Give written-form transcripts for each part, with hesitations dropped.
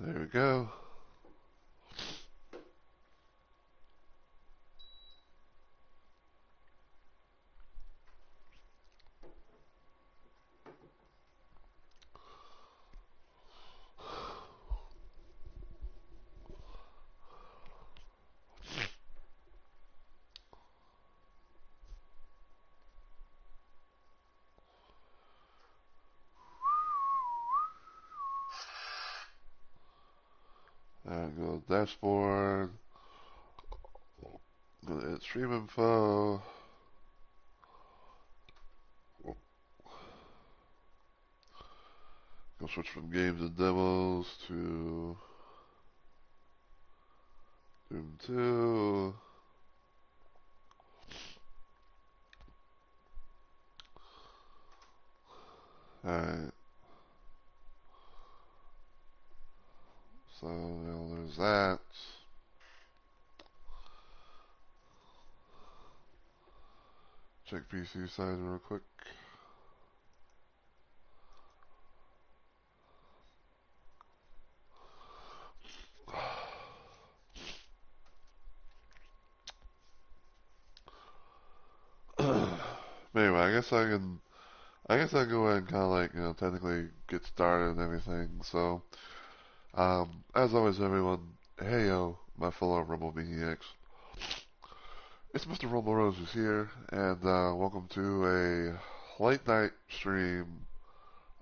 There we go. And go to dashboard. Go to stream info. Go switch from games and demos to Doom 2. Alright. So, there's that. Check PC size real quick. Anyway, I guess I can go ahead and kind of like, technically get started and everything. So, as always, everyone, hey yo, my fellow Rumble Maniacs. It's Mr. Rumble Roses here, and welcome to a late night stream.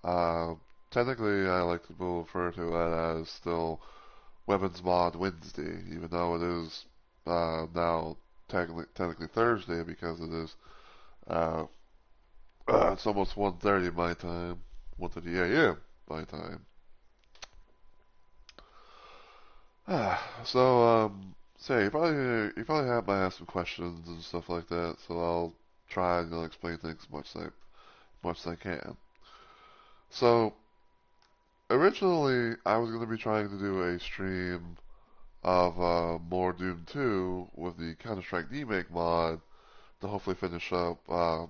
Uh, Technically, I like to refer to it as still Weapons Mod Wednesday, even though it is now technically Thursday because it is uh, it's almost 1:30 my time, 1:30 a.m. my time. So you probably have might have some questions and stuff like that. So I'll try and explain things much as I can. So originally I was going to be trying to do a stream of more Doom 2 with the Counter-Strike Remake mod to hopefully finish up my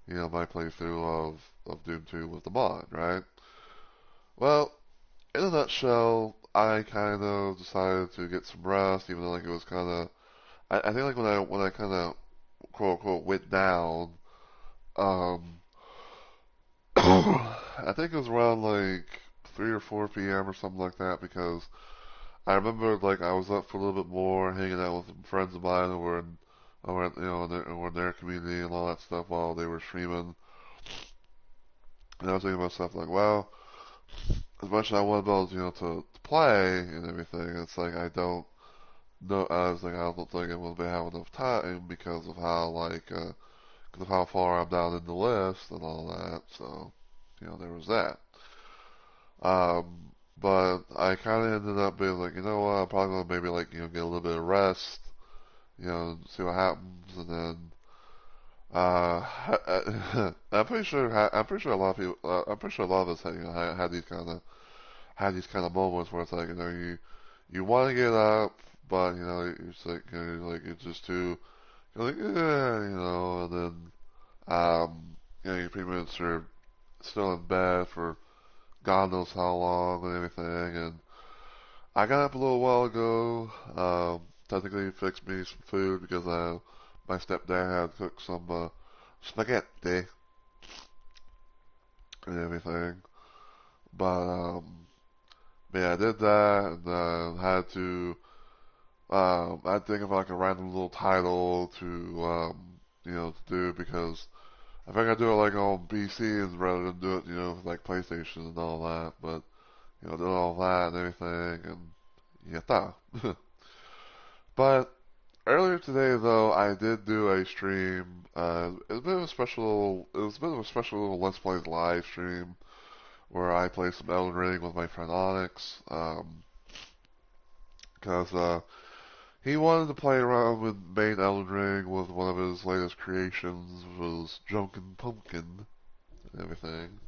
playthrough of Doom 2 with the mod, right? Well, in a nutshell, I kind of decided to get some rest, even though like it was kind of. I think like when I kind of quote unquote went down, um, I think it was around like 3 or 4 p.m. or something like that because I remember like I was up for a little bit more, hanging out with some friends of mine who were in their community and all that stuff while they were streaming. And I was thinking to myself like, well, as much as I want to be able to play and everything, it's like I don't know. I was like, I don't think I'm gonna be having enough time because of because of how far I'm down in the list and all that. So, there was that. Um, but I kind of ended up being like, you know what, I'm probably gonna maybe like get a little bit of rest, see what happens, and then I'm pretty sure a lot of people, I'm pretty sure a lot of us had had these kind of moments where it's like you want to get up, but it's like it's just too you're like and then you pretty much are still in bed for God knows how long and everything. And I got up a little while ago. Technically fixed me some food because my stepdad had cooked some spaghetti and everything. But yeah, I did that and had to. I think of like a random little title to do because I think I do it like on PC rather than do it, like PlayStation and all that. But did all that and everything, and yeah. But earlier today, though, I did do a stream. It was a bit of a special. It was a bit of a special little Let's Play live stream where I played some Elden Ring with my friend Onyx. Because he wanted to play around with main Elden Ring with one of his latest creations, was Drunken Pumpkin and everything.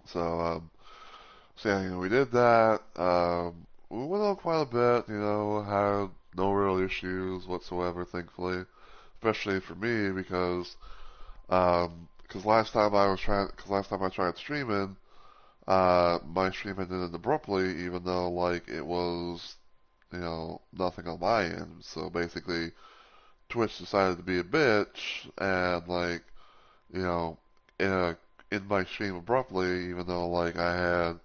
So, so yeah, we did that. We went on quite a bit, had no real issues whatsoever, thankfully. Especially for me because Because last time I tried streaming, my stream ended abruptly, even though like it was, nothing on my end. So basically, Twitch decided to be a bitch and like, you know, in in my stream abruptly, even though like I had,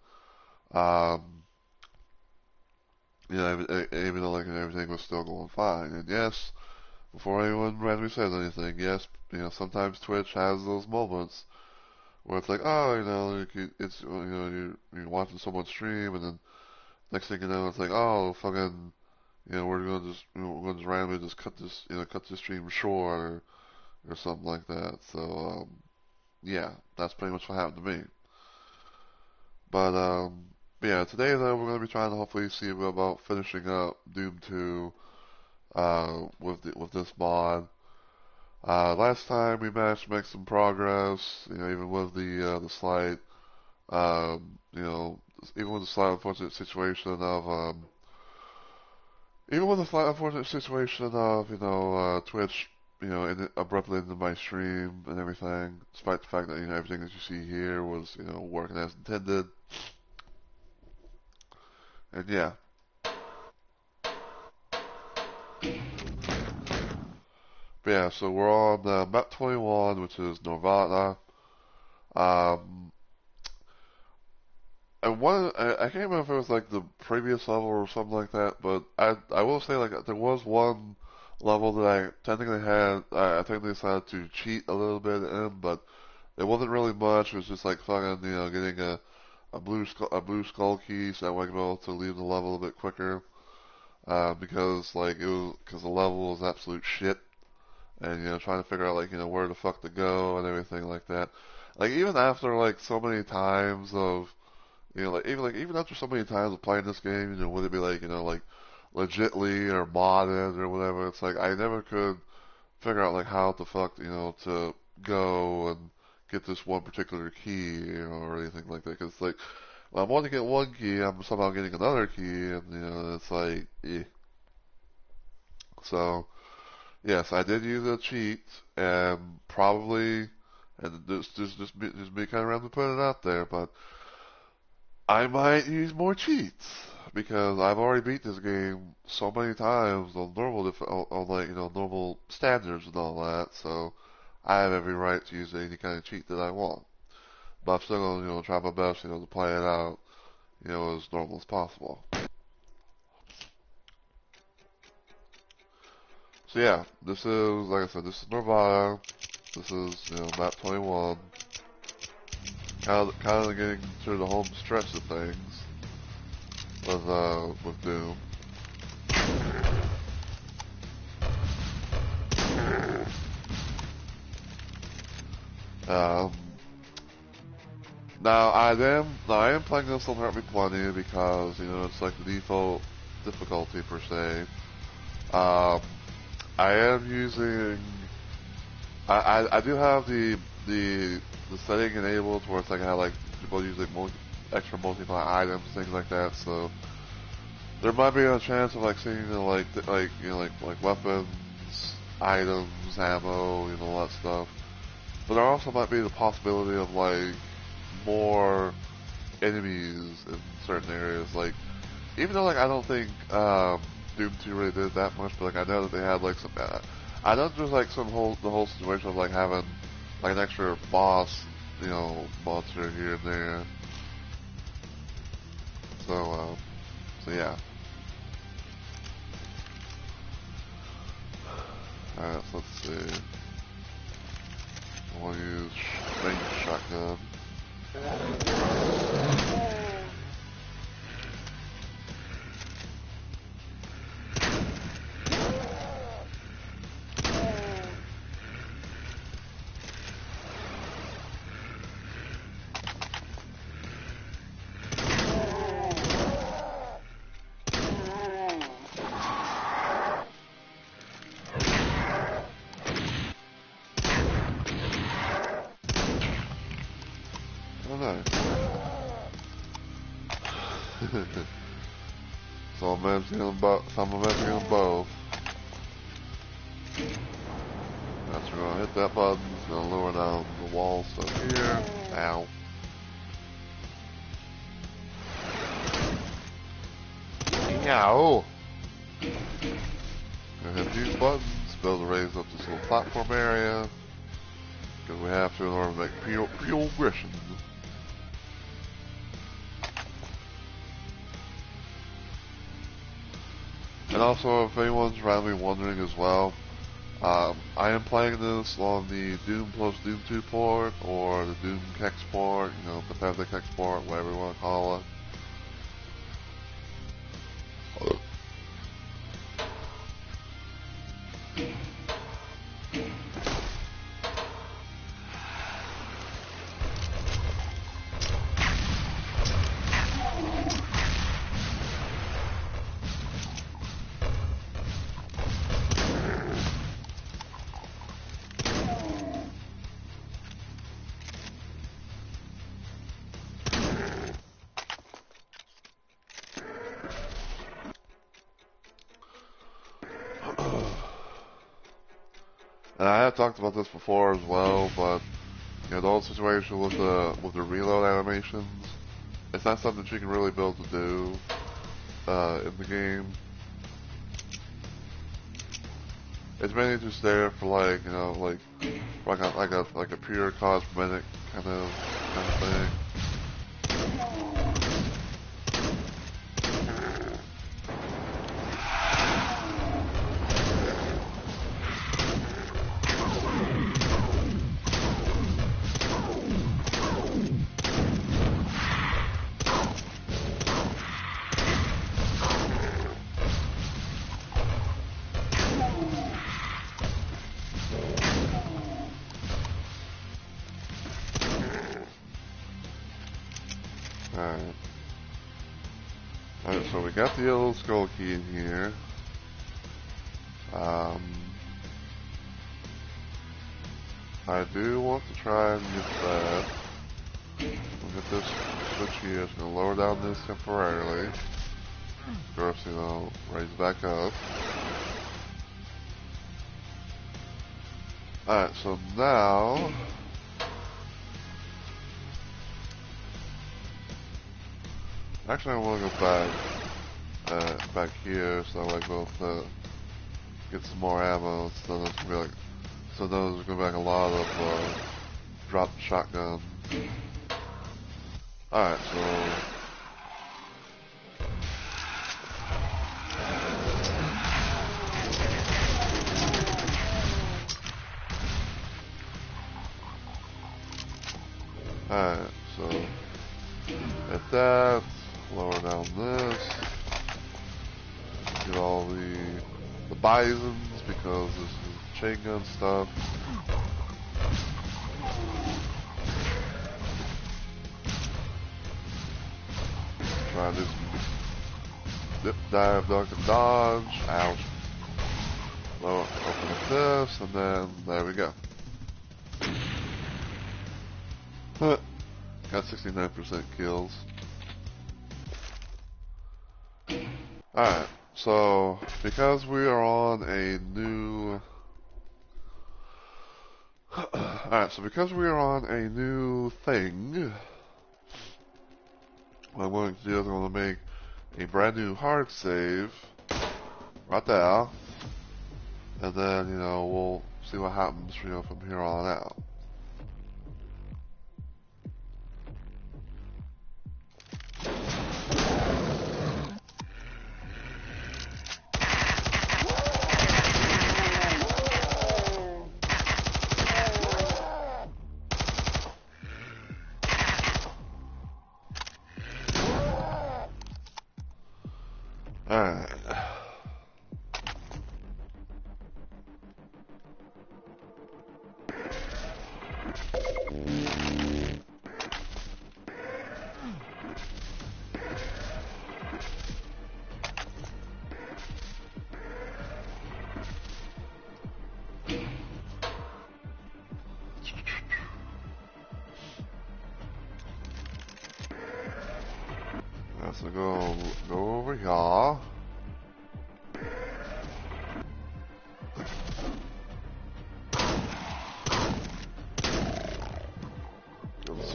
um, even though like everything was still going fine. And yes, before anyone randomly says anything, yes, sometimes Twitch has those moments where it's like, oh, it's you're watching someone stream, and then next thing you know, it's like, oh, fucking, we're gonna just randomly just cut this stream short, or something like that. So, yeah, that's pretty much what happened to me. But yeah, today though we're gonna be trying to hopefully see about finishing up Doom 2 with this mod. Last time we managed to make some progress, even with the slight, even with the slight unfortunate situation of, Twitch, abruptly into my stream and everything, despite the fact that, everything that you see here was, working as intended. And yeah. But yeah, so we're on map 21, which is Norvana. Um, I can't remember if it was like the previous level or something like that, but I will say like there was one level that I technically decided to cheat a little bit in, but it wasn't really much. It was just like fucking, getting a blue skull key so that way I could be able to leave the level a bit quicker. Because the level was absolute shit, and trying to figure out like where the fuck to go and everything like that. Like even after like so many times of even after so many times of playing this game, would it be like like legitly or modded or whatever? It's like I never could figure out like how the fuck to go and get this one particular key or anything like that. Because like when I'm wanting to get one key, I'm somehow getting another key, and it's like eh. So yes, I did use a cheat, and probably, and just me kind of randomly putting it out there, but I might use more cheats because I've already beat this game so many times on normal standards and all that. So I have every right to use any kind of cheat that I want. But I'm still gonna try my best to play it out as normal as possible. So yeah, this is like I said, this is Nirvana. This is map 21. Kind of getting to the home stretch of things with Doom. Um, I am playing this on Hurt Me Plenty because it's like the default difficulty per se. I am using. I do have the setting enabled where it's like I have like people use like extra multiplayer items, things like that. So there might be a chance of like seeing like weapons, items, ammo, all that stuff. But there also might be the possibility of like more enemies in certain areas. Like even though like I don't think Doom 2 really did that much, but like I know that they had like some. I know there's like the whole situation of like having like an extra boss, monster here and there. So yeah. Alright, so let's see. I want to use range shotgun. Oh no. So I'm managing them both. That's we're gonna hit that button. It's gonna lower down the wall stuff here. Ow. Ow. Gonna hit these buttons, be able to raise up this little platform area. Because we have to in order to make progression. And also, if anyone's randomly wondering as well, I am playing this on the Doom plus Doom 2 port, or the Doom Hex port, you know, the Pathfinder Hex port, whatever you want to call it. And I have talked about this before as well, but you know, the whole situation with the reload animations, it's not something that you can really be able to do in the game. It's mainly just there for like, you know, like a pure cosmetic kind of thing. Alright, so we got the yellow skull key in here. I do want to try and get that. We'll get this switch here. It's going to lower down this temporarily. Of course, you know, raise back up. Alright, so now... Actually, I want to go back here, so I like both get some more ammo. So there's gonna be like, so those are gonna be like a lot of dropped shotgun. All right, so. Alright, so at that, lower down this, get all the bisons because this is chain gun stuff. Try to do some dip, dive, duck, and dodge. Ouch. Lower, open up this, and then there we go. Got 69% kills. Alright, so because we are on a new thing, what I'm going to do is I'm going to make a brand new hard save right there, and then, you know, we'll see what happens, you know, from here on out. Alright. So go over here.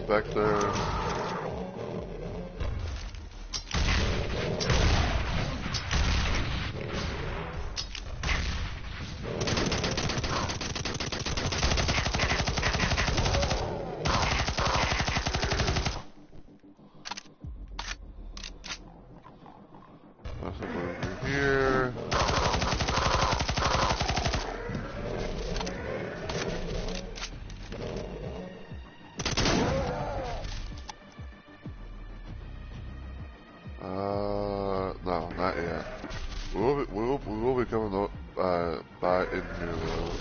Spectre. That's over here. No, not yet. We will be coming up by in here though.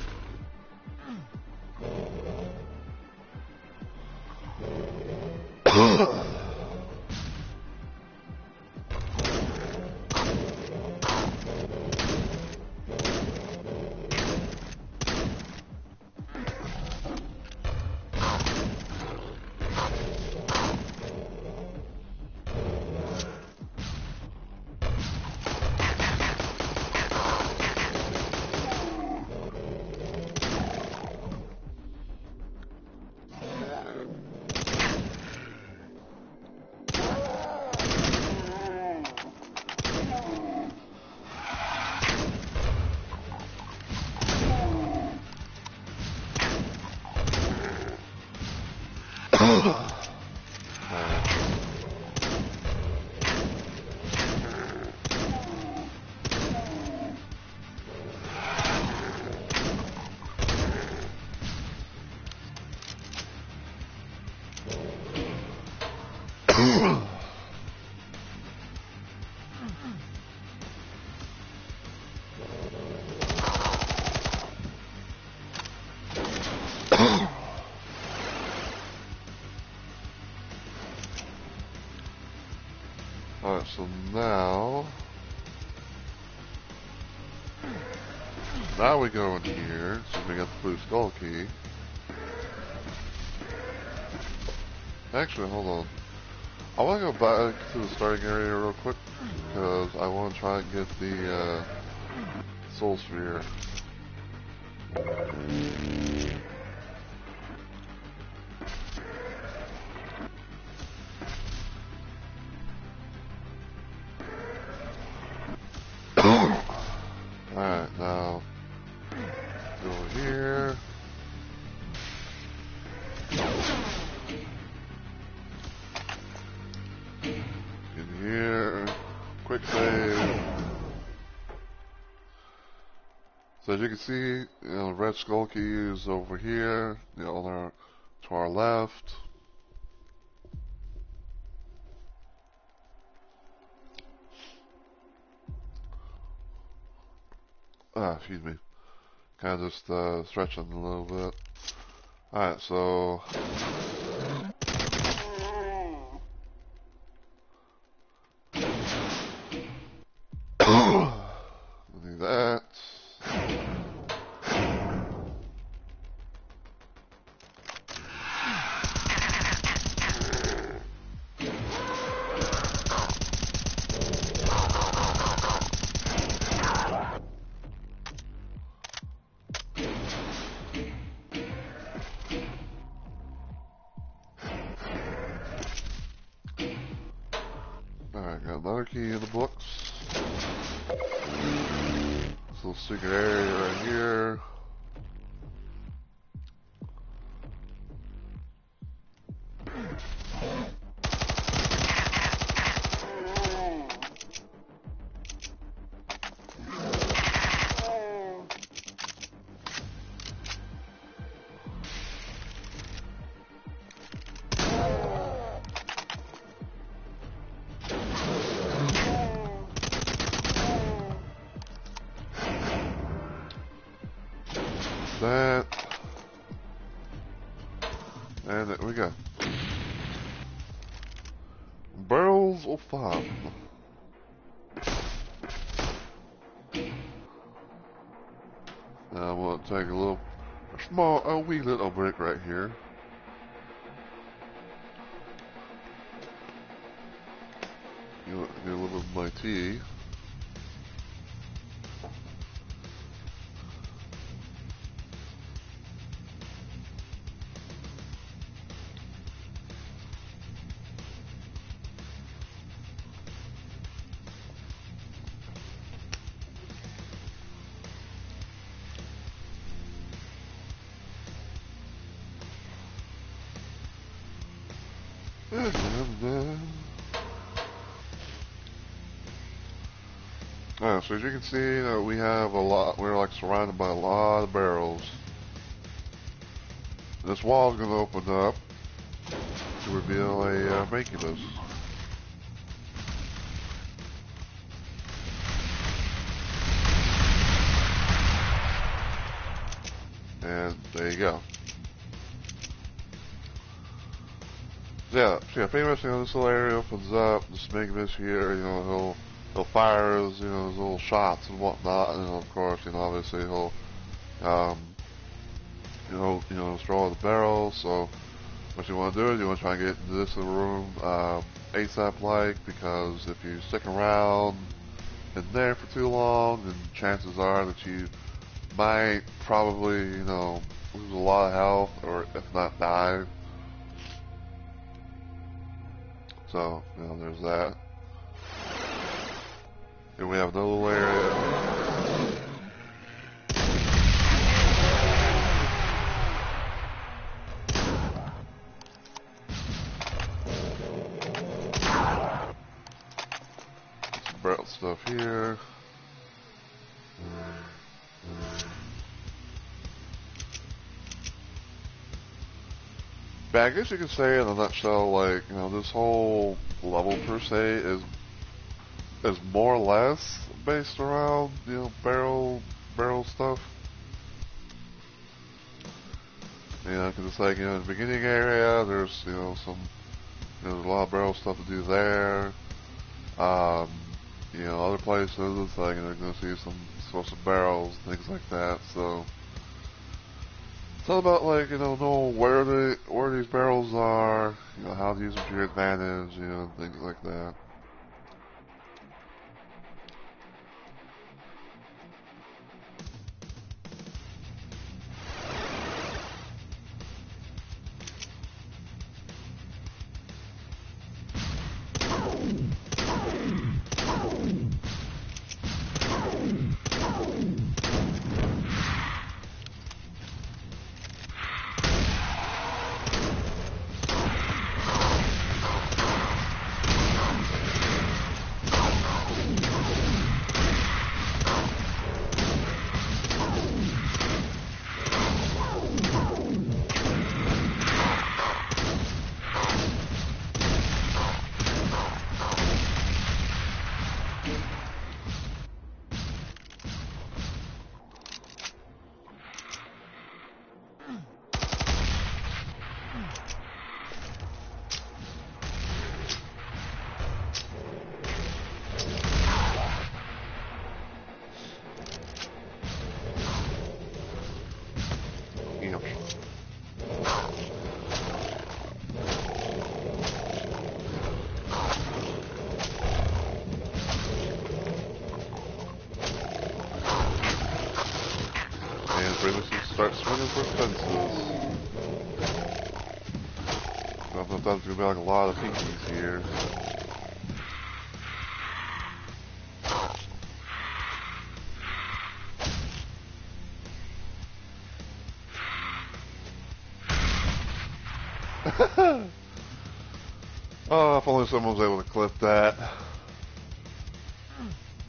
Alright, so now we go in here, so we got the blue skull key. Actually, hold on. I want to go back to the starting area real quick, because I want to try and get the soul sphere. Alright, now go over here. In here. Quick save. So as you can see, you know, red skull key is over here, you know, to our left. Excuse me. Kind of just stretching a little bit. Alright, so do that. Alright, got another key in the books. This little secret area right here. That. And there we go. Barrels of fun. Now I'm going to take a wee little break right here. Get a little bit of my tea. So as you can see, we have a lot. We're like surrounded by a lot of barrels. This wall is going to open up to reveal a Maculus. And there you go. Yeah, pretty much, this little area opens up. This Maculus here, he'll fire his, his little shots and whatnot, and of course, obviously he'll, destroy the barrels. So what you want to do is you want to try and get into this room ASAP-like, because if you stick around in there for too long, then chances are that you might probably, lose a lot of health, or if not die. So, there's that. Here we have another little area. Some barrel stuff here. But I guess you could say in a nutshell, like, this whole level per se is more or less based around, barrel stuff. Because it's like, in the beginning area, there's, there's a lot of barrel stuff to do there. Other places, it's like, you're going to see some sorts of barrels, things like that, so. It's all about, like, know where these barrels are, how to use them to your advantage, things like that. Start swinging for fences. I don't know if that's going to be like a lot of pinkies here. Oh, if only someone was able to clip that.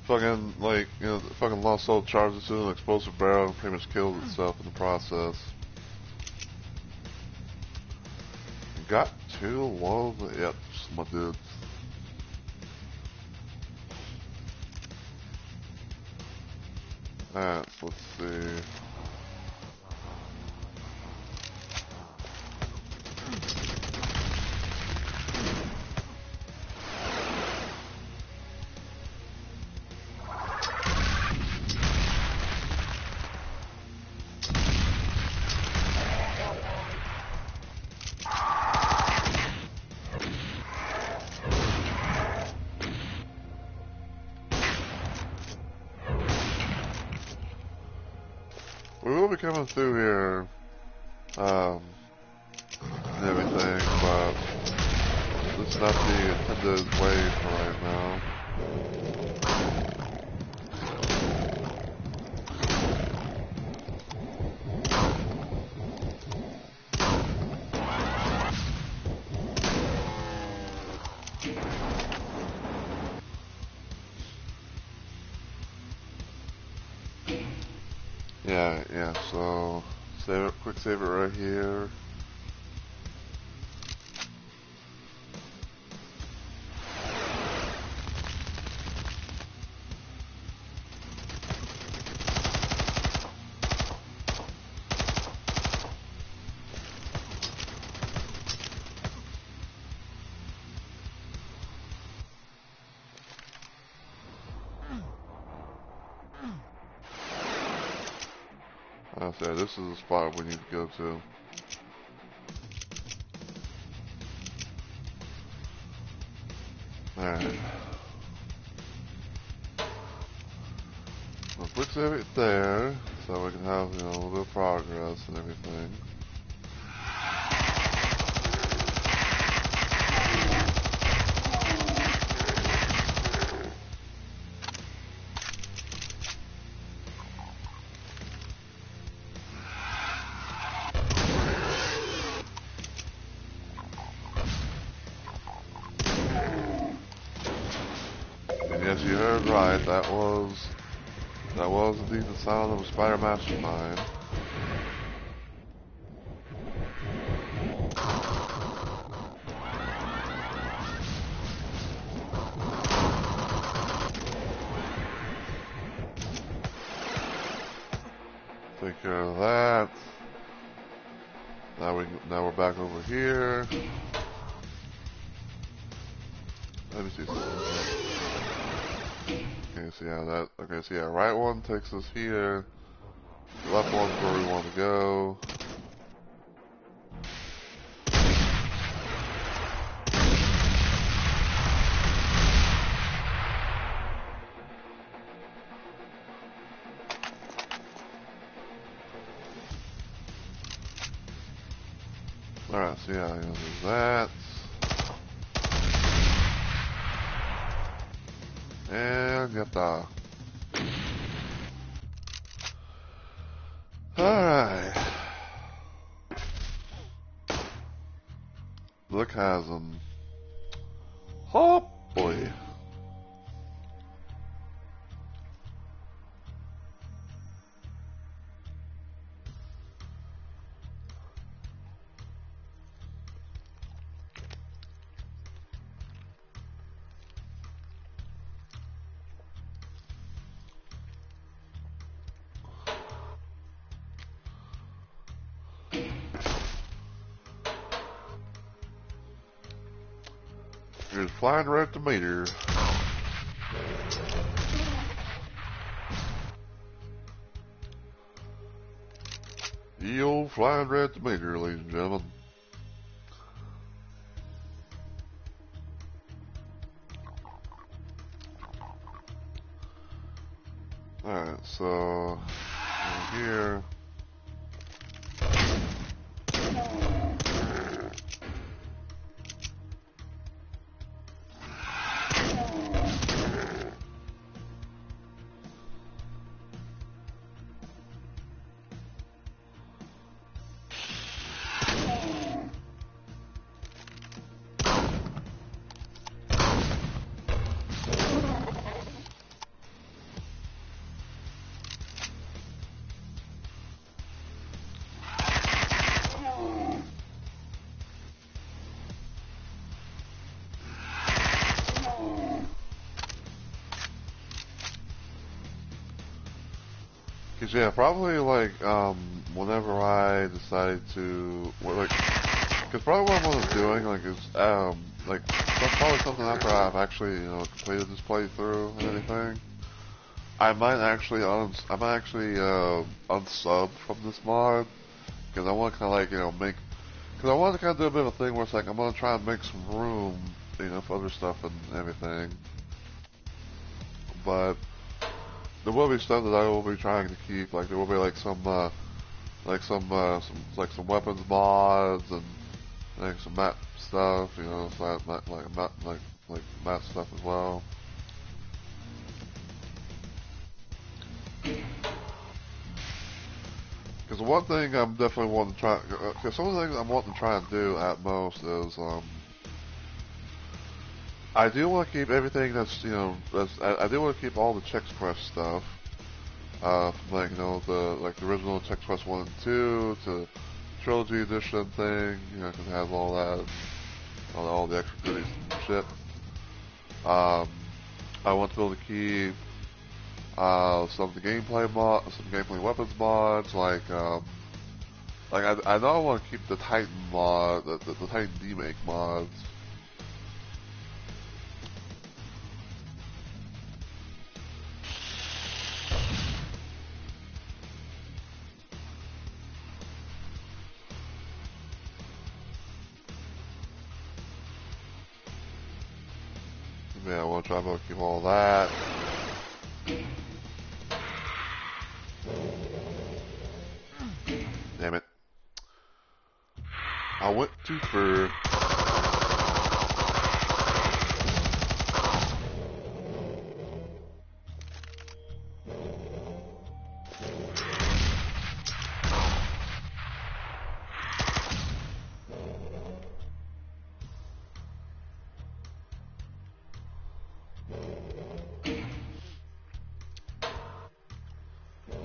Fucking, like, fucking lost all charges to an explosive barrel and pretty much killed itself in the process. Got too low, yep, my dude. Alright, so let's see. We will be coming through here, and everything, but this is not the intended way for right now. Alright, yeah, so save it, quick save it right here. Okay, this is the spot we need to go to. Alright. We'll quick save it there, so we can have, you know, a little bit of progress and everything. And yes, you heard right, that was indeed the sound of a spider mastermind. Take care of that. Now we're back over here. Let me see something. Okay, so yeah, right one takes us here. Left one's where we want to go. Alright, so yeah, there's that. And get the. Alright. The chasm. Oh boy. Here's flying right at the meter. The old flying right at the meter, ladies and gentlemen. Alright, so over here. Cause yeah, probably like whenever I decide to cause probably what I'm doing like is that's probably something after I've actually completed this playthrough and anything. I might actually unsub from this mod because I want to kind of because I want to kind of do a bit of a thing where it's like I'm gonna try and make some room for other stuff and everything, but there will be stuff that I will be trying to keep. Like there will be some weapons mods and like some map stuff. So like map stuff as well. Because the one thing I'm definitely wanting to try, because some of the things I'm wanting to try and do at most is I do want to keep everything I do want to keep all the Chex Quest stuff. From like the original Chex Quest 1 and 2 to Trilogy Edition thing, because it has all that, all the extra goodies and shit. I want to be able to keep some of the some gameplay weapons mods, like I know I want to keep the Titan mod, the Titan demake mods. Yeah, I want to try to keep all that. Damn it. I went too far.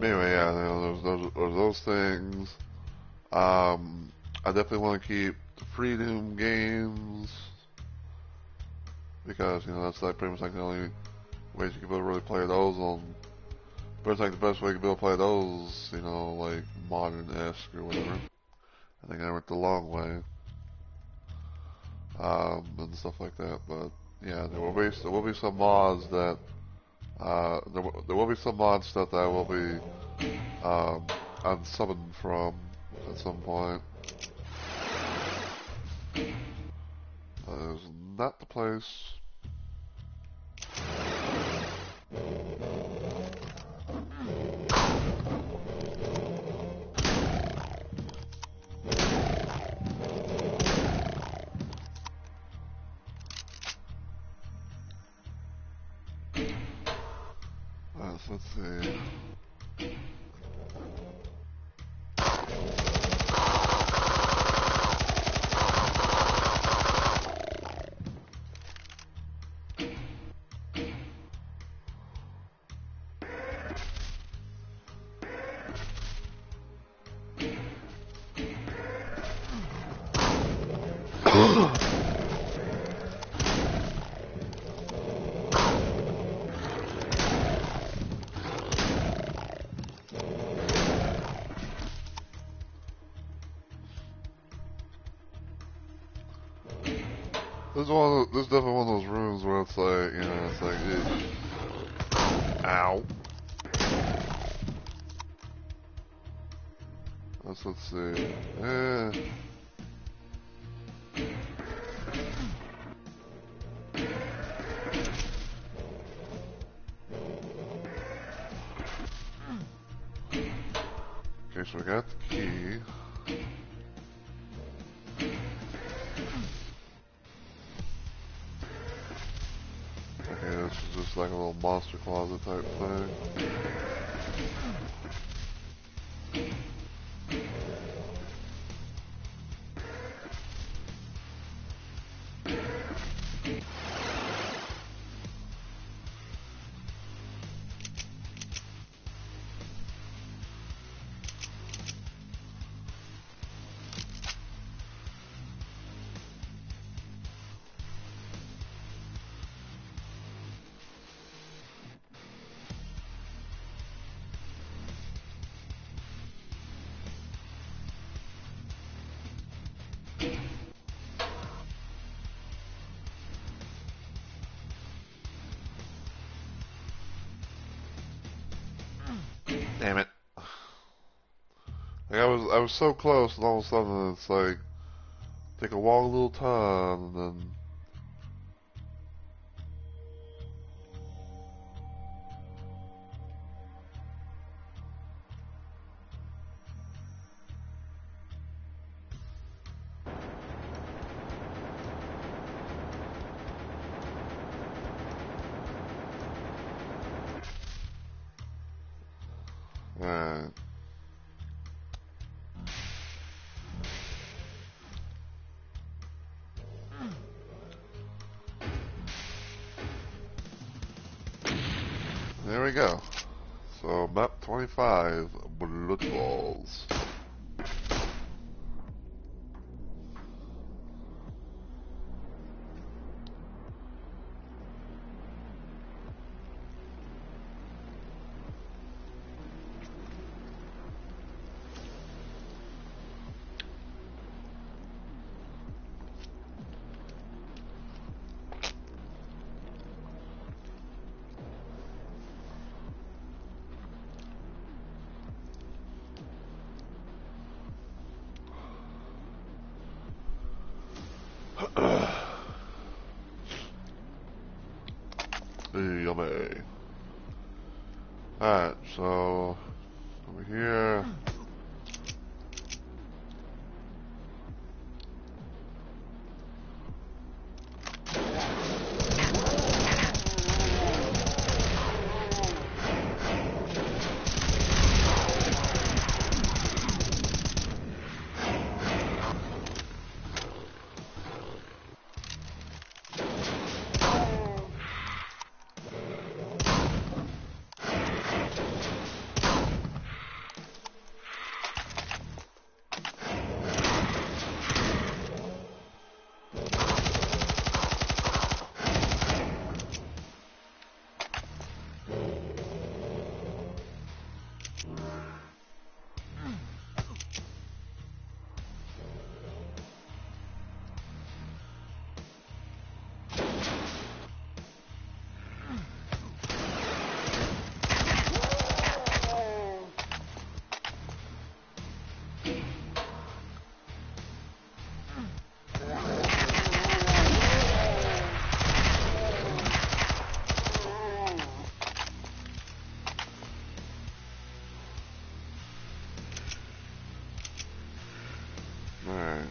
Anyway, yeah, there's those things. I definitely want to keep the Freedom games because that's like pretty much like the only ways you can be able to really play those on. But it's like the best way you can be able to play those, like modern-esque or whatever. I think I went the long way, and stuff like that. But yeah, there will be some mods that there will be some mod stuff that I will be unsummoned from at some point. That is not the place. Let's see. This is definitely one of those rooms where it's like, it's like, ow. Let's see. Okay, so we got the key. Okay, this is just like a little monster closet type thing. Damn it. Like I was so close, and all of a sudden it's like, take a long little time, and then... Alright. There we go. So map 25, Blood Balls. Yummy. Alright, so over here. Alright.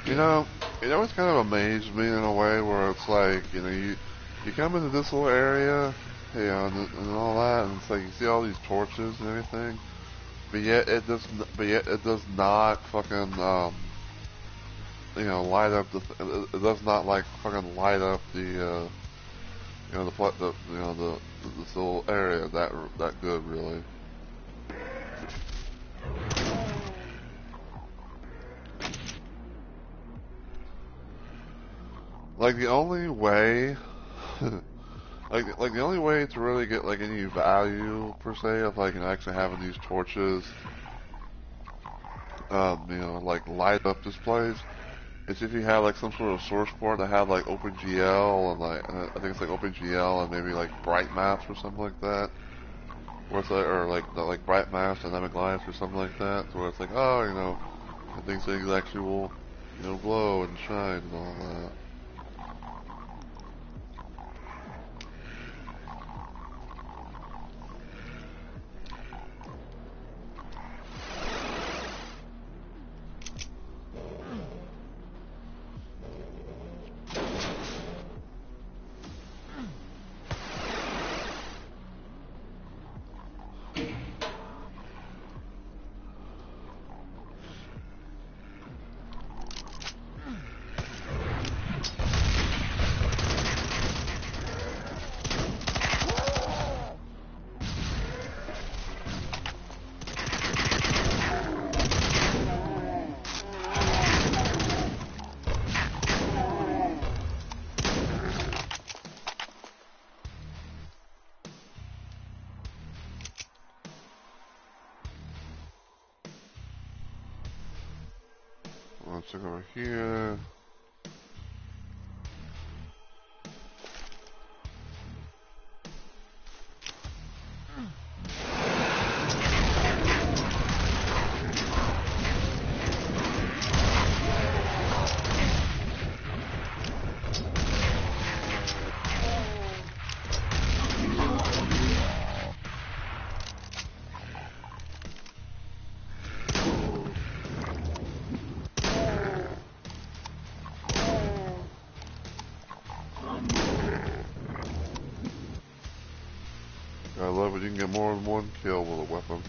You know, it always kind of amazed me in a way where it's like, you come into this little area, and all that, and it's like you see all these torches and everything, but yet it does not fucking, light up it does not like fucking light up this little area that good really. Like the only way, like the only way to really get like any value per se of like actually having these torches, like light up this place, is if you have like some sort of source port that have like OpenGL and like I think it's like OpenGL and maybe like Bright Maps or something like that, where it's like or like Bright Maps, Dynamic Lights or something like that, where it's like things actually will glow and shine and all that. Let's check over here. love it. You can get more than one kill with a weapon.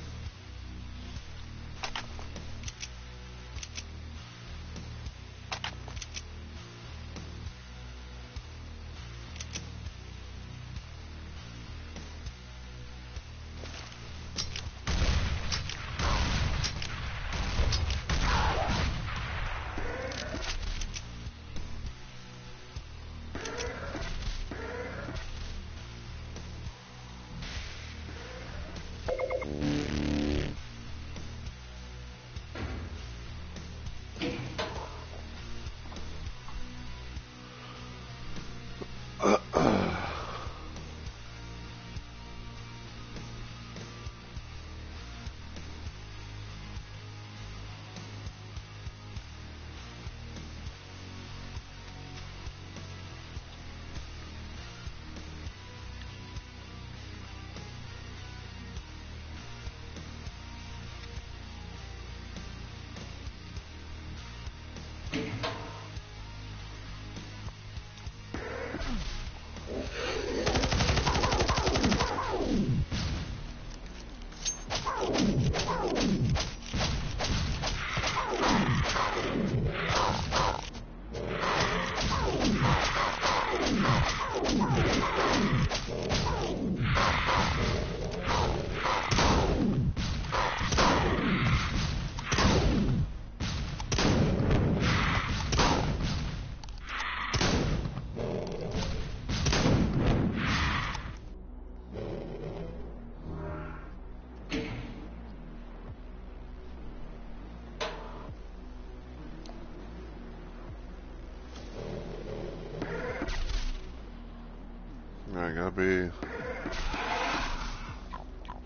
I gotta be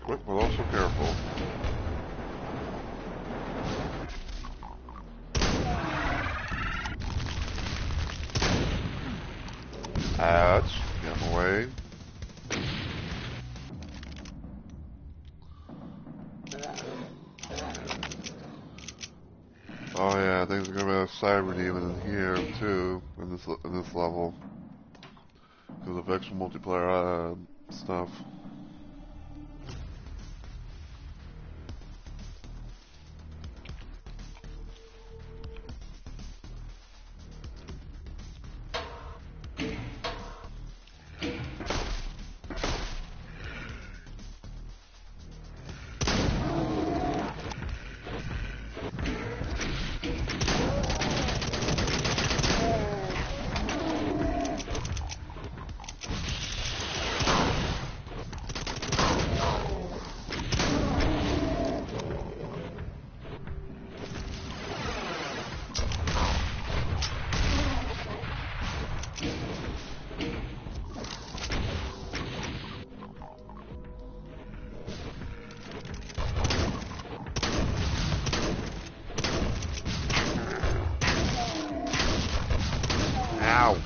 quick but also careful. That's getting away. Oh yeah, things are gonna be a cyber demon in here too, in this level, because of extra multiplayer stuff. Ow!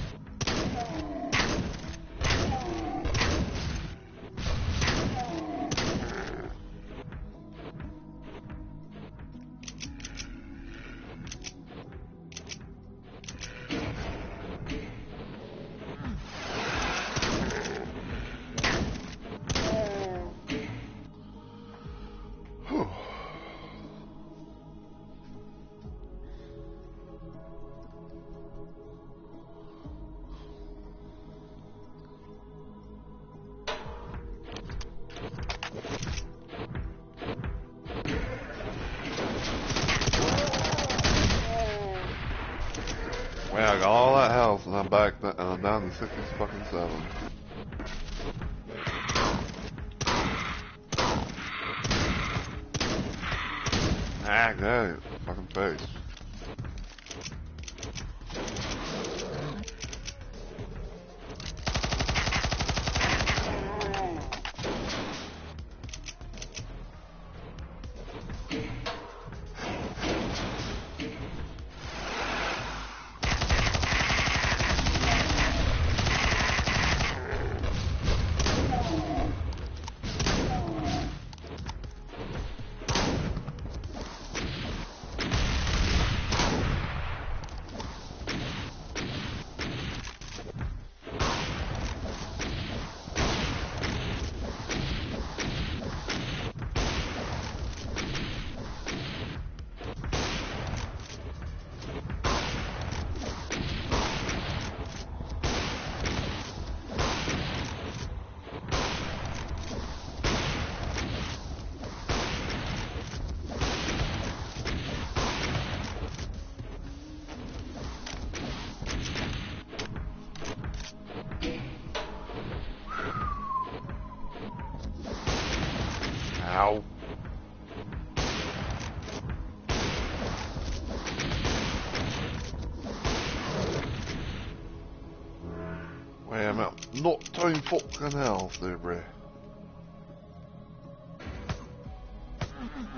Wait, I got all that health and I'm back and I'm down to 67. Ah, got it. Fucking face. Ow. Wait, I'm at not time fucking health there, bruh.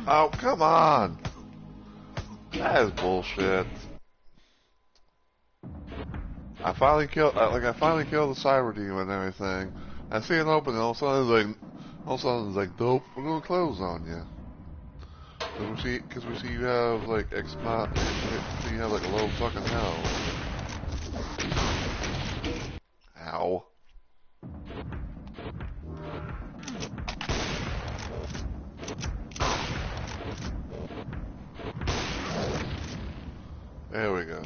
Oh, come on! That is bullshit. I finally killed the cyber demon and everything. I see it open and all of a sudden it's like, dope, we're gonna close on you. Cause we see you have like you have like a low fucking health. Ow. There we go.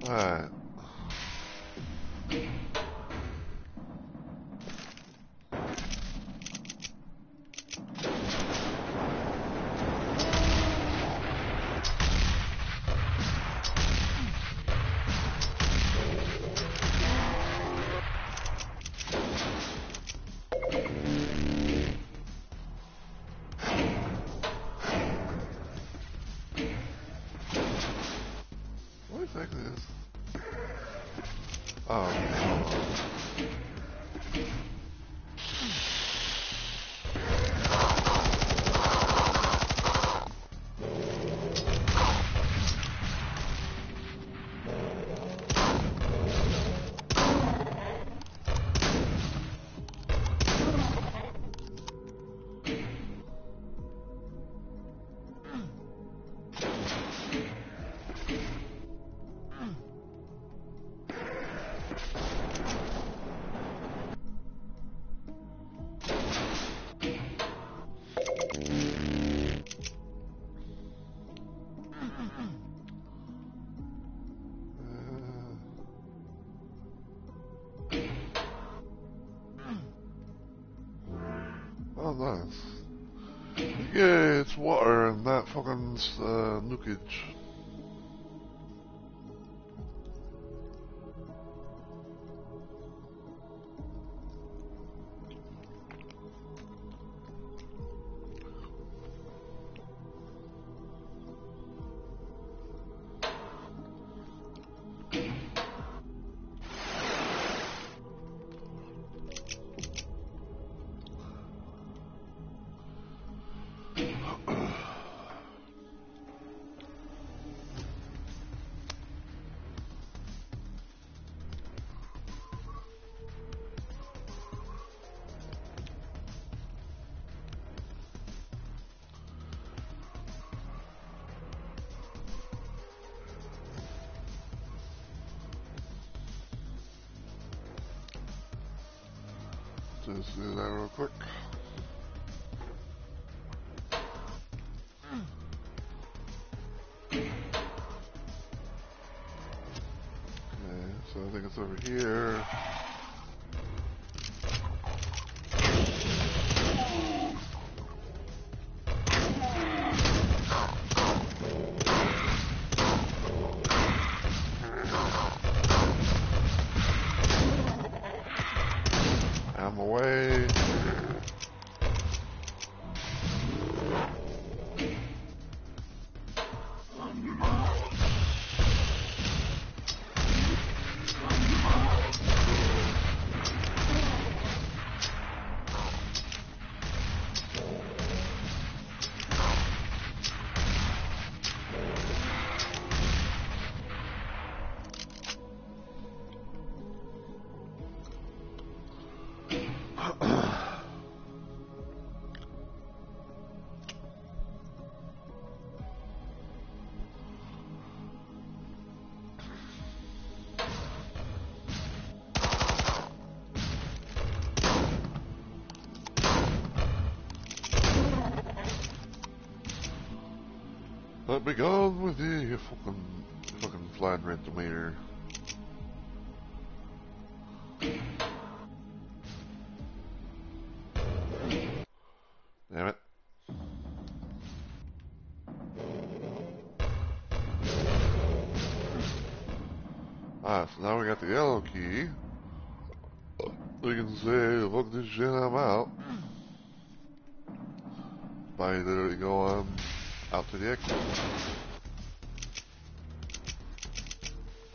Alright. What exactly is? Oh. Oh, nice. Yeah, it's water and not fucking nukage. Just do that real quick. Okay, so I think it's over here. I'm away. Be gone with you fucking flying rent-o-meter. Damn it. Alright, so now we got the yellow key. We can say, fuck this shit, I'm out. By literally going out to the exit.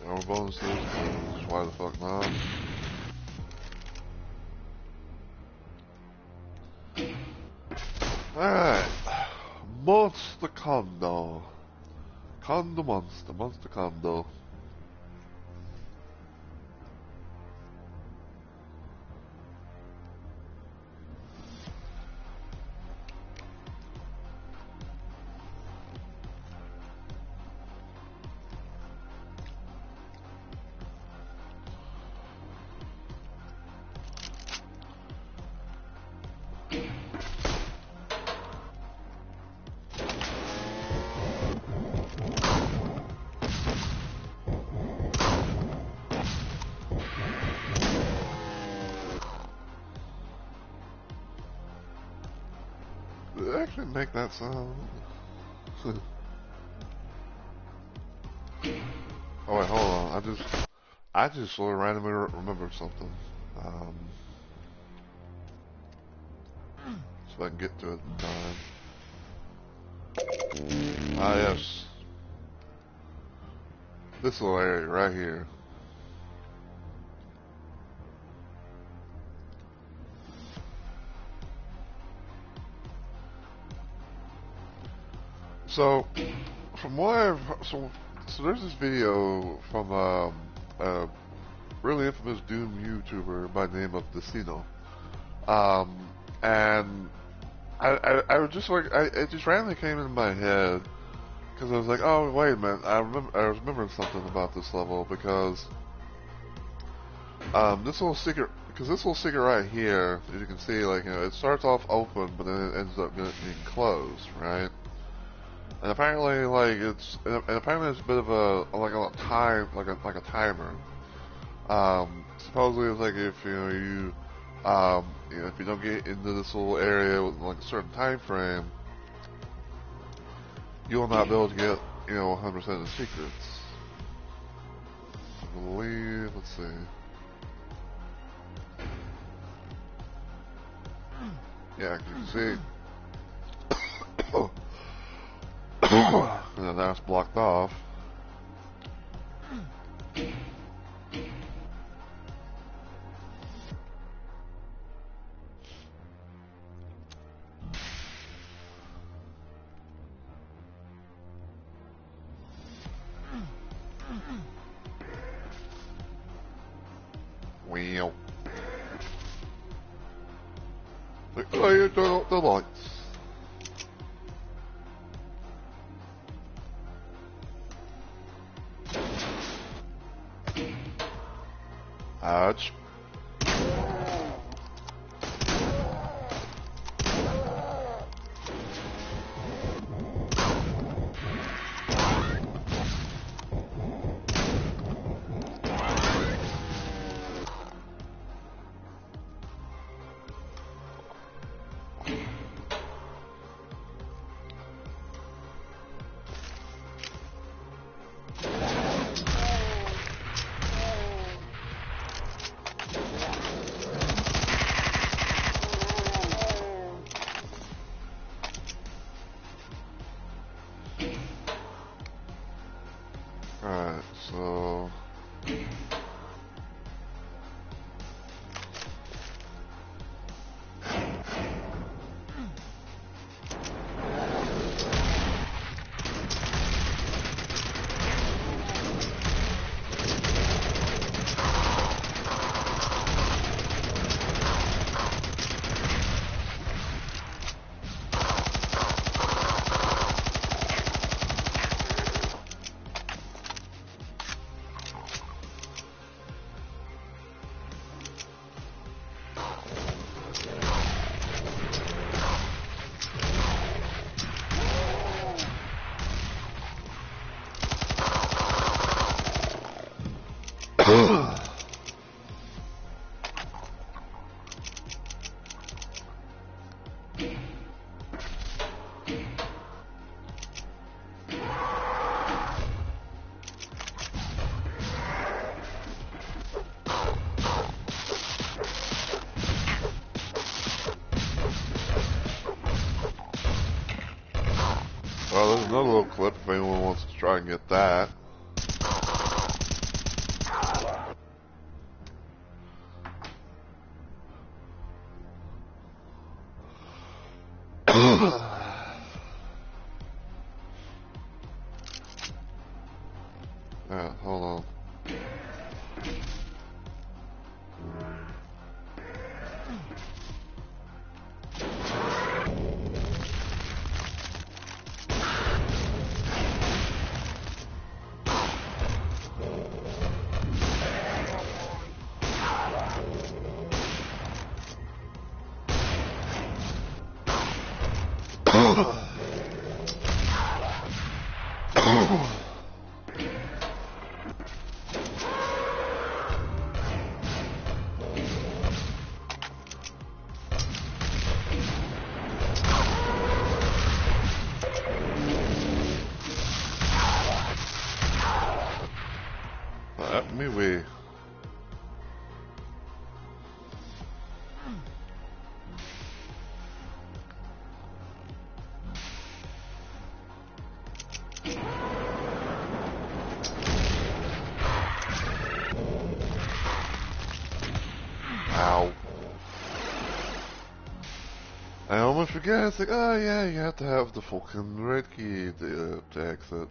More bonuses, because why the fuck not? Alright. Monster Condo. Condo Monster. Monster Condo. Did it actually make that sound? Oh wait, hold on. I just sort of randomly remembered something. So I can get to it in time. Ah yes. This little area right here. So, from what I've so there's this video from a really infamous Doom YouTuber by the name of Decino, and I was just like it just randomly came into my head because I was like, oh wait a minute, I was remembering something about this level because this little secret right here, as you can see, like it starts off open, but then it ends up being closed, right? And apparently, like apparently it's a bit of a time, like a timer. Supposedly, it's like if if you don't get into this little area with like a certain time frame, you will not be able to get 100% of the secrets. I believe. Let's see. Yeah, you can see. And then that's blocked off. Well, they turn off the lights. Ouch. Alright, so... Well, there's another little clip if anyone wants to try and get that. Yeah, hold on. Me wee. Ow. I almost forget. It's like, oh yeah, you have to have the fucking red key to exit.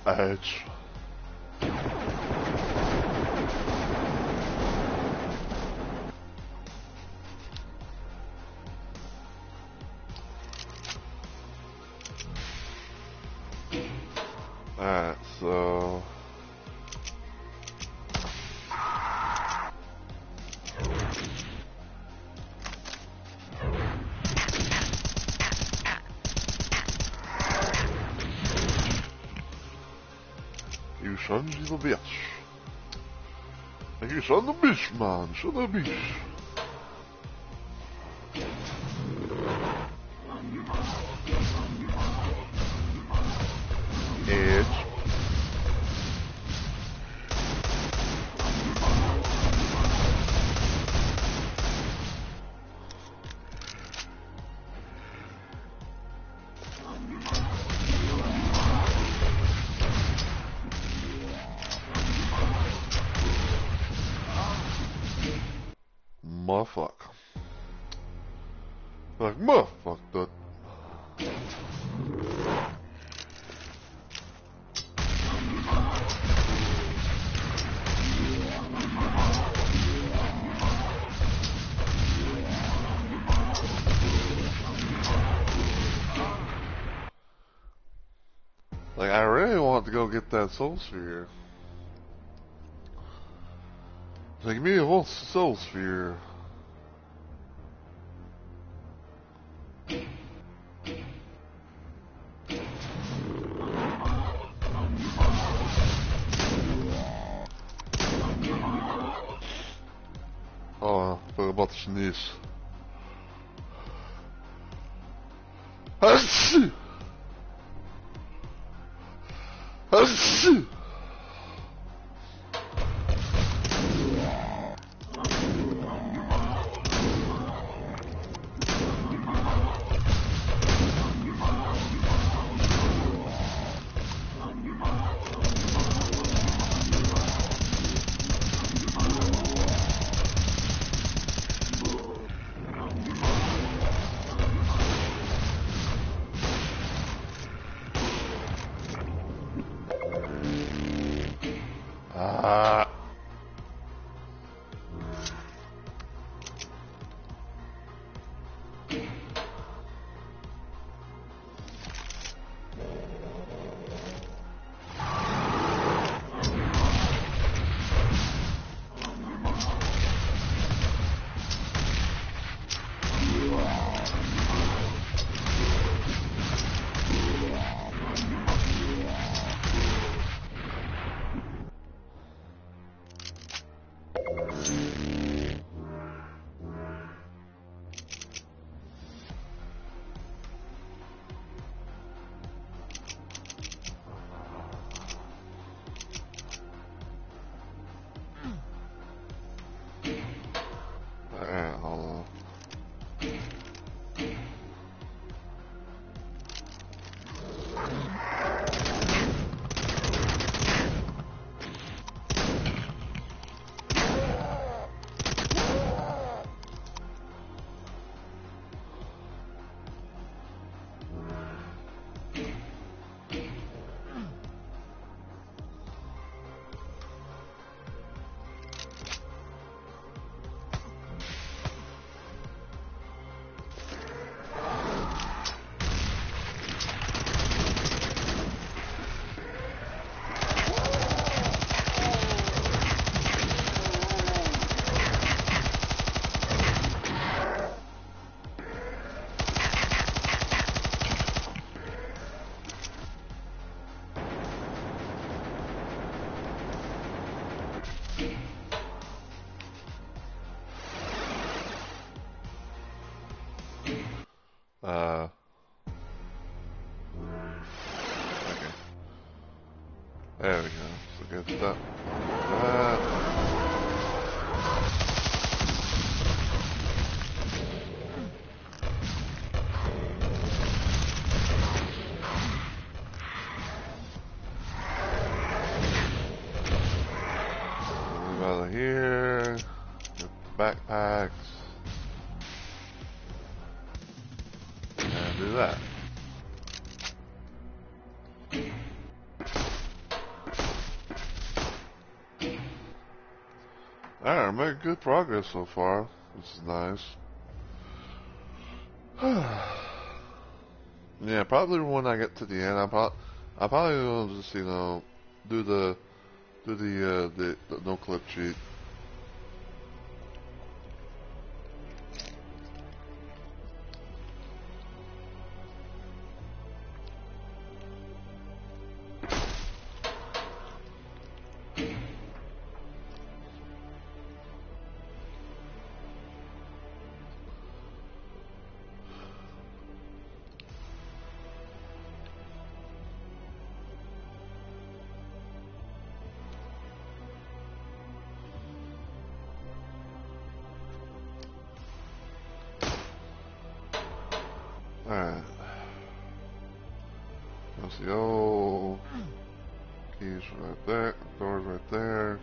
Edge. Alright, so... You son of a bitch. You son of a bitch, man. Son of a bitch. Edge. Motherfuck. Like, motherfuck that. Like, I really want to go get that soul sphere. Like, give me a whole soul sphere. Oh, I forgot about the sneeze. Achoo! Achoo! Ah. Alright, hold on. Okay. There we go. So good stuff. Move out of here. Get the backpacks. And do that. Alright, I'm making good progress so far, which is nice. Yeah, probably when I get to the end, I probably will just, you know, do the no clip cheat. Alright. That's the old keys right there, doors right there.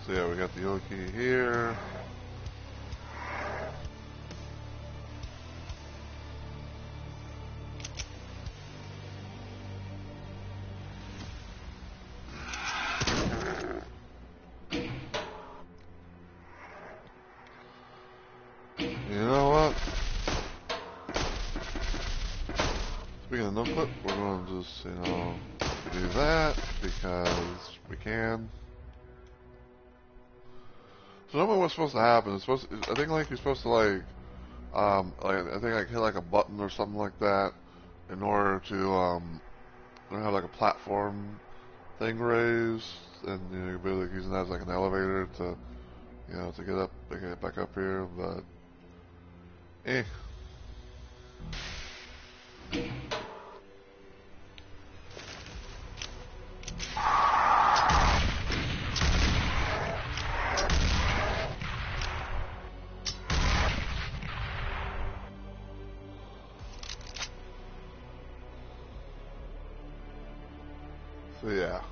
So yeah, we got the yellow key here. You know what? Speaking of no clip, we're going to just, do that because we can. So normally what's supposed to happen is I think like you're supposed to like I think like hit like a button or something like that in order to have like a platform thing raised, and you're really like using that as like an elevator to to get back up here, but eh. So yeah.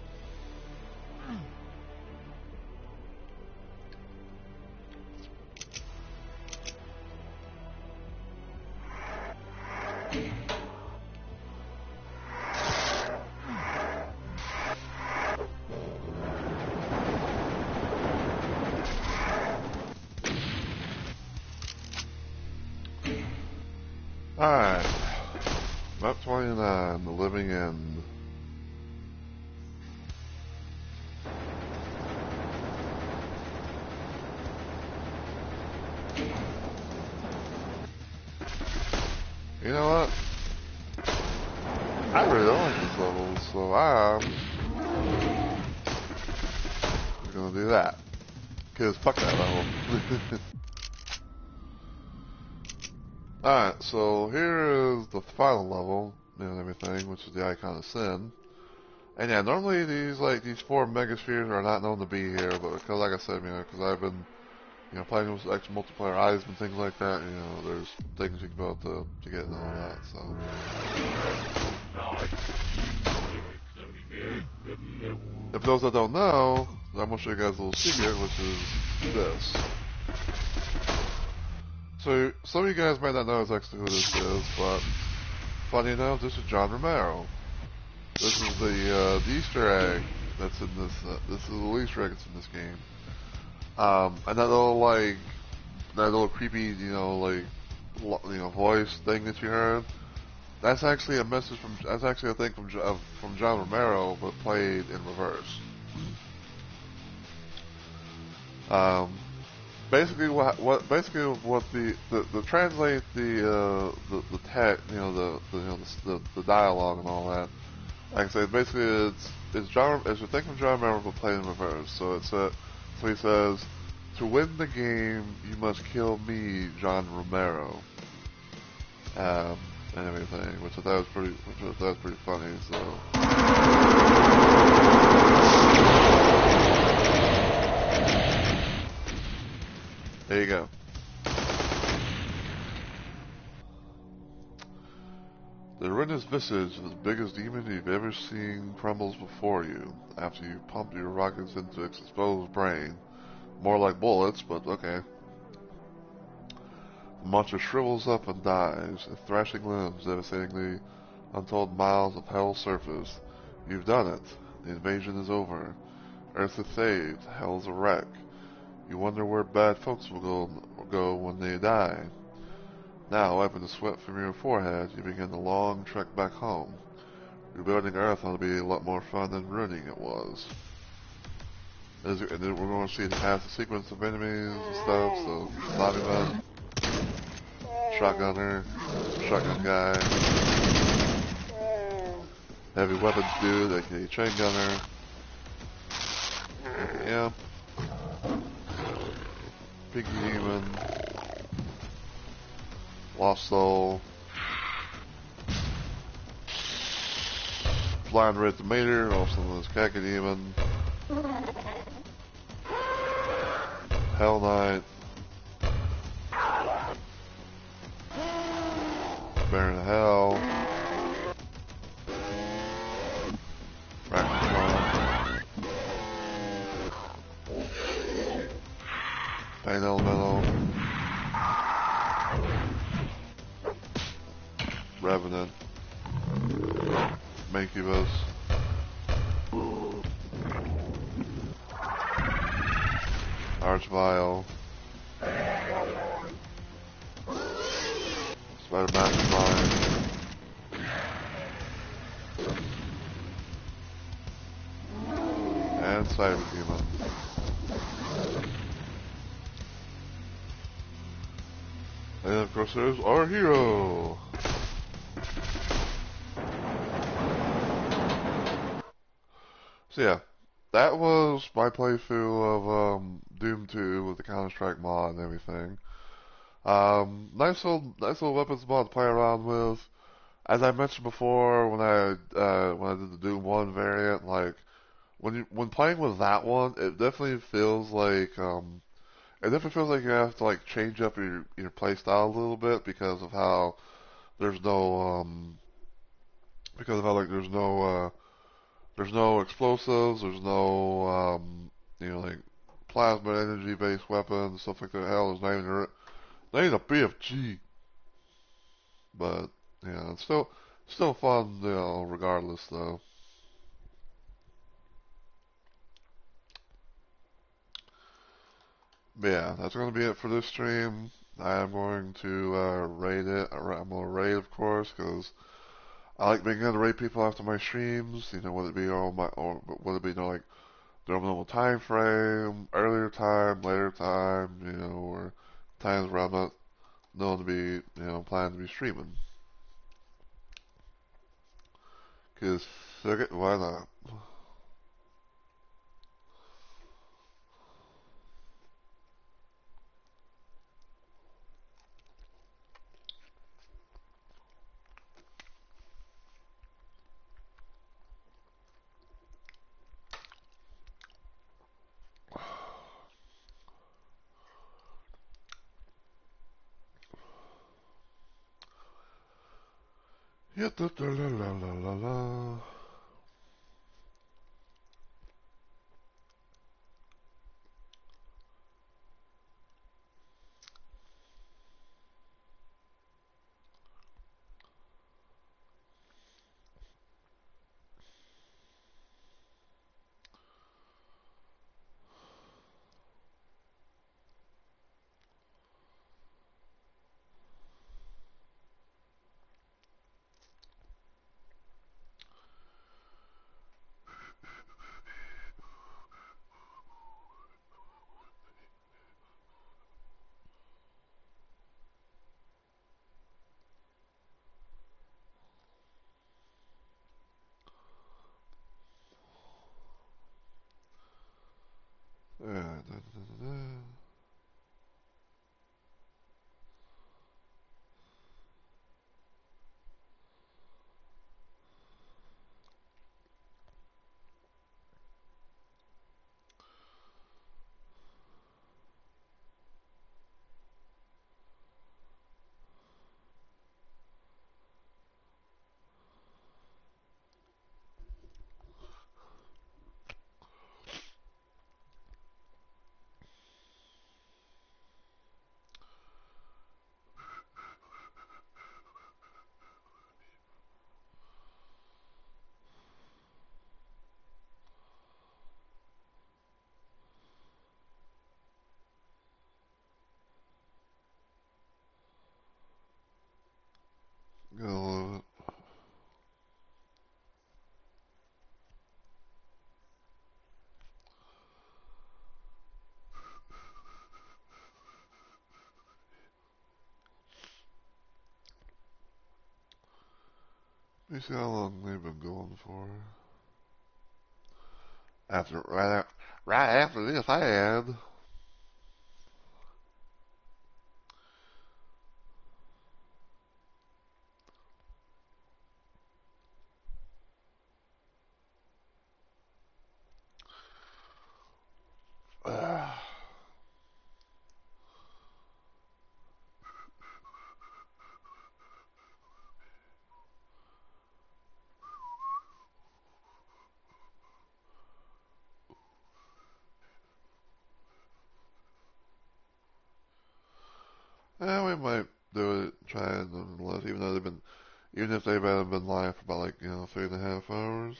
Alright. Map 29, the living end. You know what? I really don't like this level, so I'm gonna do that. Cause fuck that level. Alright, so here is the final level and everything, which is the Icon of Sin. And yeah, normally these 4 megaspheres are not known to be here, but because like I said, because I've been playing with extra multiplayer eyes and things like that, there's things you can be able to get and all that, so. If those that don't know, I'm going to show you guys a little secret, which is this. So, some of you guys might not know exactly who this is, but funny enough, this is John Romero. This is the Easter egg that's in this, this is the Easter egg that's in this game. And that little creepy, voice thing that you heard, that's actually a message that's actually a thing from John Romero, but played in reverse. Basically what the translate the text, the dialogue and all that. Like I said, basically it's a thing from John Romero, but played in reverse. So so he says, "To win the game, you must kill me, John Romero," and everything, which I thought was pretty funny. So. There you go. The ruinous visage of the biggest demon you've ever seen crumbles before you after you pump your rockets into its exposed brain. More like bullets, but okay. The monster shrivels up and dies, its thrashing limbs devastatingly untold miles of hell's surface. You've done it. The invasion is over. Earth is saved. Hell's a wreck. You wonder where bad folks will go when they die. Now, wiping the sweat from your forehead, you begin the long trek back home. Rebuilding Earth ought to be a lot more fun than ruining it was. And then we're going to see the sequence of enemies and stuff, so zombie man, shotgunner, shotgun guy, heavy weapons dude, aka chain gunner, imp, piggy demon, lost soul, flying red tomato, also known as khaki demon, Hell Knight, Baron of Hell, Rackatron, Revenant, Mancubus, Archvile, Spider Mastermind, and Cyberhuman. And of course there's our hero! So yeah, that was my playthrough of Doom 2 with the Counter-Strike mod and everything. Nice little weapons mod to play around with. As I mentioned before, when I did the Doom 1 variant, like when playing with that one, it definitely feels like you have to like change up your play style a little bit because of how there's no because of how like there's no explosives, there's no like plasma energy based weapons, stuff like that. Hell, there's not even a BFG, but yeah, it's still fun, regardless though. But yeah, that's going to be it for this stream. I am going to rate it. I'm going to rate, of course, because I like being able to rate people after my streams. Whether it be or whether it be like their normal time frame, earlier time, later time, or times where I'm not known to be, planning to be streaming. Because fuck it, why not? Yeah, la la la la la. Yeah, da, da, da, da. Gotta love it. Let me see how long they've been going for. Right after this ad. Yeah, we might do it, try it nonetheless, even though even if they've been live for about like, 3.5 hours.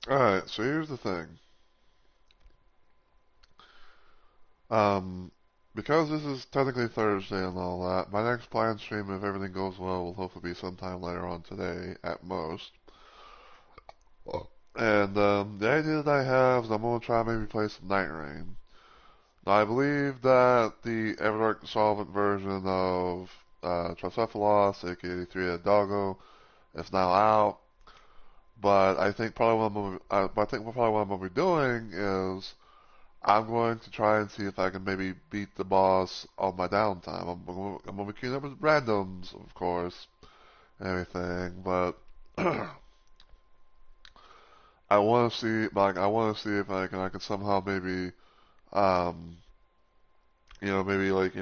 Alright, so here's the thing. Um, because this is technically Thursday and all that, my next planned stream, if everything goes well, will hopefully be sometime later on today, at most. And the idea that I have is I'm going to try maybe play some Night Rain. Now, I believe that the Everdark Solvent version of Tricephalos, aka Three-Headed Doggo, is now out. But I think probably what I'm going to be doing is I'm going to try and see if I can maybe beat the boss on my downtime. I'm going to be queuing up with randoms, of course, and everything, but I want to see if I can somehow maybe, um, maybe like,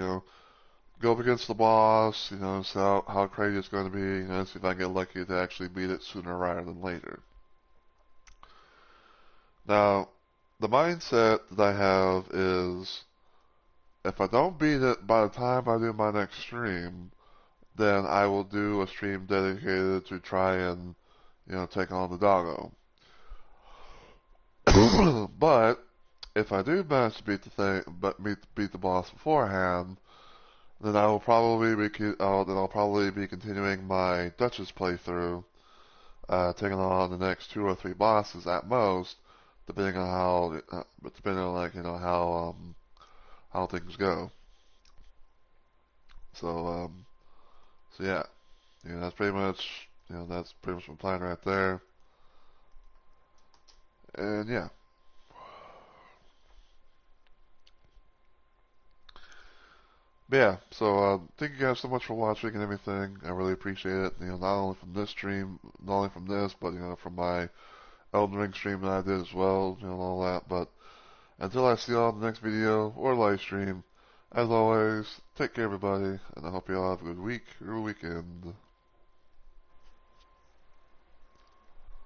go up against the boss, see how crazy it's going to be, see if I can get lucky to actually beat it sooner rather than later. Now, the mindset that I have is, if I don't beat it by the time I do my next stream, then I will do a stream dedicated to try and, take on the doggo. But if I do manage to beat the beat the boss beforehand, then I'll probably be continuing my Duchess playthrough, taking on the next 2 or 3 bosses at most, depending on how things go. So so yeah, that's pretty much my plan right there, and yeah. But yeah, so thank you guys so much for watching and everything. I really appreciate it. Not only from this stream, not only from this, but from my Elden Ring stream that I did as well, all that. But until I see y'all in the next video or live stream, as always, take care everybody, and I hope y'all have a good week or weekend.